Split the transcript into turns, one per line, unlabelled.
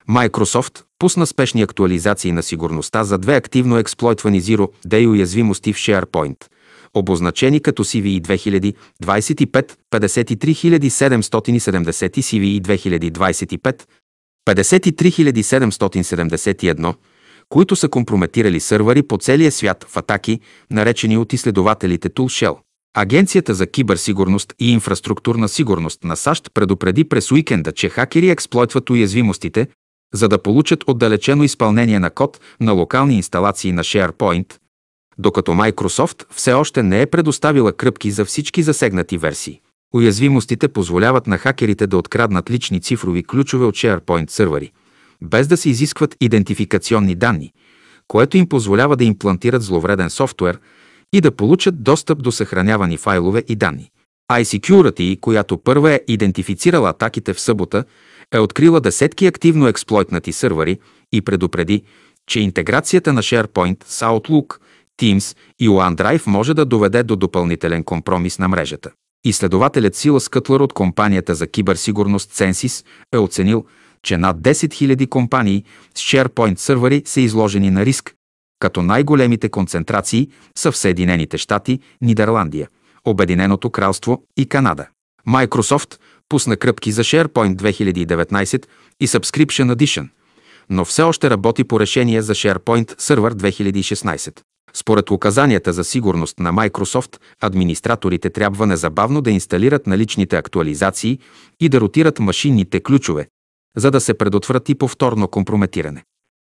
Microsoft пусна спешни актуализации на сигурността за две активно експлойтвани Zero Day уязвимости в SharePoint, обозначени като CVE 2025 53770 и CVE 2025 53771, които са компрометирали сървъри по целия свят в атаки, наречени от изследователите Tool Shell. Агенцията за киберсигурност и инфраструктурна сигурност на САЩ предупреди през уикенда, че хакери експлойтват уязвимостите, за да получат отдалечено изпълнение на код на локални инсталации на SharePoint, докато Microsoft все още не е предоставила кръпки за всички засегнати версии. Уязвимостите позволяват на хакерите да откраднат лични цифрови ключове от SharePoint сървъри, без да се изискват идентификационни данни, което им позволява да имплантират зловреден софтуер и да получат достъп до съхранявани файлове и данни. iSecurity, която първа е идентифицирала атаките в събота, е открила десетки активно експлойтнати сървъри и предупреди, че интеграцията на SharePoint с Outlook, Teams и OneDrive може да доведе до допълнителен компромис на мрежата. Изследователят Силас Кътлър от компанията за киберсигурност Censys е оценил, че над 10 000 компании с SharePoint сървъри са изложени на риск, като най-големите концентрации са в Съединените щати, Нидерландия, Обединеното кралство и Канада. Microsoft пусна кръпки за SharePoint 2019 и Subscription Edition, но все още работи по решение за SharePoint Server 2016. Според указанията за сигурност на Microsoft, администраторите трябва незабавно да инсталират наличните актуализации и да ротират машинните ключове, за да се предотврати повторно компрометиране.